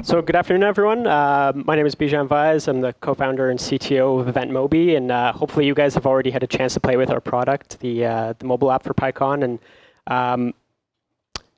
So good afternoon, everyone. My name is Bijan Vaez. I'm the co-founder and CTO of EventMobi, and hopefully you guys have already had a chance to play with our product, the mobile app for PyCon. And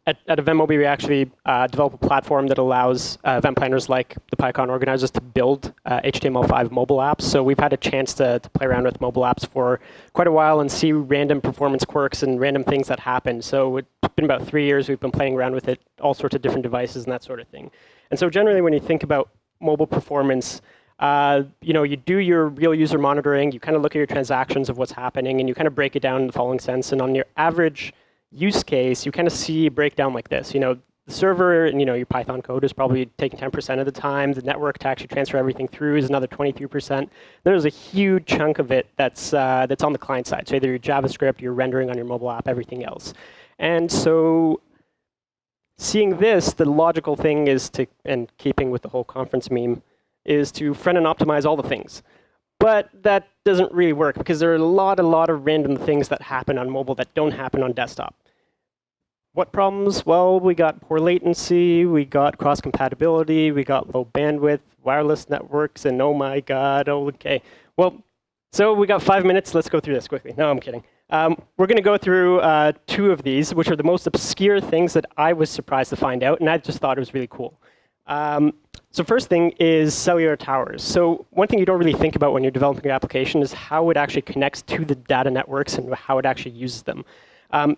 at EventMobi, we actually develop a platform that allows event planners like the PyCon organizers to build HTML5 mobile apps. So we've had a chance to play around with mobile apps for quite a while and see random performance quirks and random things that happen. So it's been about 3 years we've been playing around with it, all sorts of different devices and that sort of thing. And so generally, when you think about mobile performance, you do your real user monitoring, you kind of look at your transactions of what's happening, and you kind of break it down in the following sense. And on your average use case, you kind of see a breakdown like this. The server and your Python code is probably taking 10% of the time. The network to actually transfer everything through is another 23%. There's a huge chunk of it that's on the client side. So either your JavaScript, your rendering on your mobile app, everything else. And so seeing this, the logical thing is to, and keeping with the whole conference meme, is to front-end optimize all the things. But that doesn't really work because there are a lot of random things that happen on mobile that don't happen on desktop. What problems? Well, we got poor latency, we got cross-compatibility, we got low bandwidth, wireless networks, and oh my god, okay. Well, so we got 5 minutes, let's go through this quickly. No, I'm kidding. We're going to go through 2 of these, which are the most obscure things that I was surprised to find out, and I just thought it was really cool. So first thing is cellular towers. So one thing you don't really think about when you're developing your application is how it actually connects to the data networks and how it actually uses them.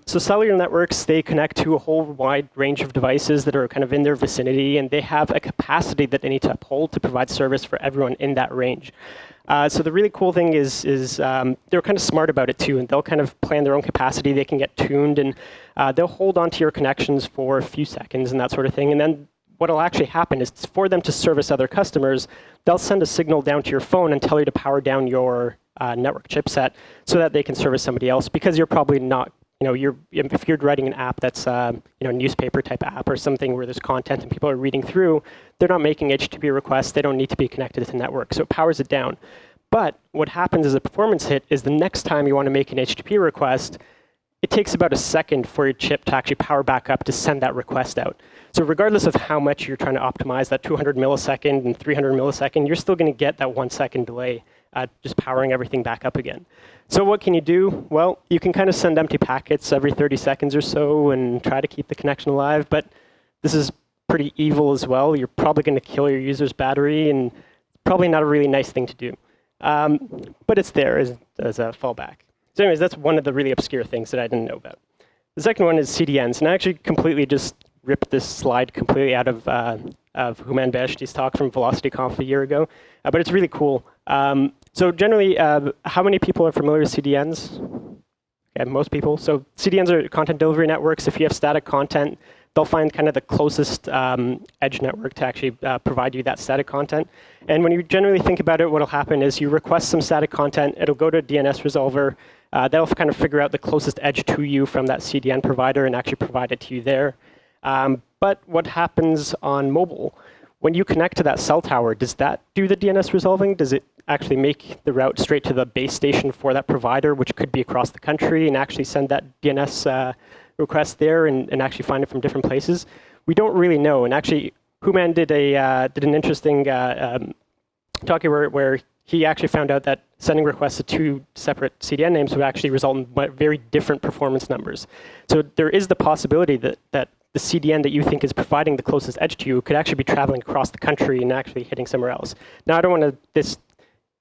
So cellular networks, they connect to a whole wide range of devices that are kind of in their vicinity, and they have a capacity that they need to uphold to provide service for everyone in that range. So the really cool thing is they're kind of smart about it too, and they'll kind of plan their own capacity. They can get tuned, and they'll hold on to your connections for a few seconds and that sort of thing. And then what will actually happen is for them to service other customers, they'll send a signal down to your phone and tell you to power down your network chipset so that they can service somebody else, because you're probably not, if you're writing an app that's a newspaper type app or something where there's content and people are reading through, they're not making HTTP requests. They don't need to be connected to the network, so it powers it down. But what happens as a performance hit is the next time you want to make an HTTP request, it takes about a second for your chip to actually power back up to send that request out. So regardless of how much you're trying to optimize that 200 millisecond and 300 millisecond, you're still going to get that 1 second delay just powering everything back up again. So what can you do? Well, you can kind of send empty packets every 30 seconds or so and try to keep the connection alive. But this is pretty evil as well. You're probably going to kill your user's battery, and probably not a really nice thing to do. But it's there as a fallback. So anyways, that's one of the really obscure things that I didn't know about. The second one is CDNs. And I actually completely just ripped this slide completely out of Human Beheshti's talk from VelocityConf a year ago. But it's really cool. So generally, how many people are familiar with CDNs? Okay, most people. So CDNs are content delivery networks. If you have static content, they'll find kind of the closest edge network to actually provide you that static content. And when you generally think about it, what will happen is you request some static content. It'll go to a DNS resolver. That'll kind of figure out the closest edge to you from that CDN provider and actually provide it to you there. But what happens on mobile? When you connect to that cell tower, does that do the DNS resolving? Does it actually make the route straight to the base station for that provider, which could be across the country, and actually send that DNS request there and actually find it from different places? We don't really know. And actually, Human did an interesting talk where he actually found out that sending requests to 2 separate CDN names would actually result in very different performance numbers. So there is the possibility that the CDN that you think is providing the closest edge to you could actually be traveling across the country and actually hitting somewhere else. Now, I don't want to,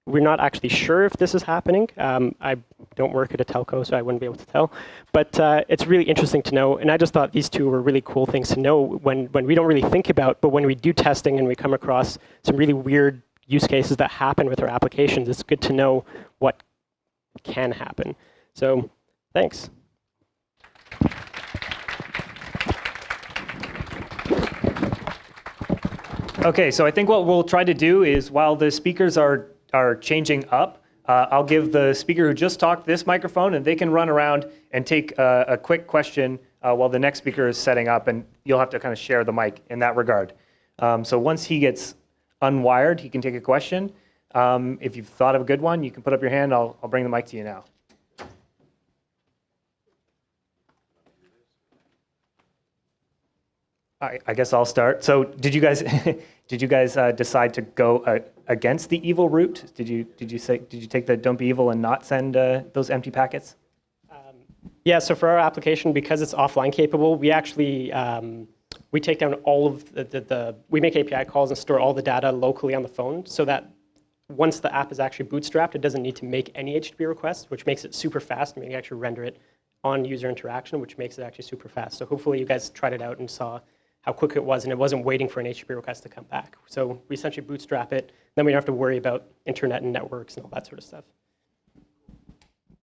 we're not actually sure if this is happening. I don't work at a telco, so I wouldn't be able to tell. But it's really interesting to know. And I just thought these 2 were really cool things to know when we don't really think about, but when we do testing and we come across some really weird use cases that happen with our applications, it's good to know what can happen. So thanks. OK, so I think what we'll try to do is, while the speakers are changing up, I'll give the speaker who just talked this microphone, and they can run around and take a quick question while the next speaker is setting up, and you'll have to kind of share the mic in that regard. So once he gets unwired, he can take a question. If you've thought of a good one, you can put up your hand. I'll bring the mic to you now. I guess I'll start. So did you guys did you guys decide to go against the evil route? Did you take the don't be evil and not send those empty packets? Yeah, so for our application, because it's offline capable, we actually we take down all of we make API calls and store all the data locally on the phone so that once the app is actually bootstrapped, it doesn't need to make any HTTP requests, which makes it super fast, and we can actually render it on user interaction, which makes it actually super fast. So hopefully you guys tried it out and saw how quick it was, and it wasn't waiting for an HTTP request to come back. So we essentially bootstrap it, then we don't have to worry about internet and networks and all that sort of stuff.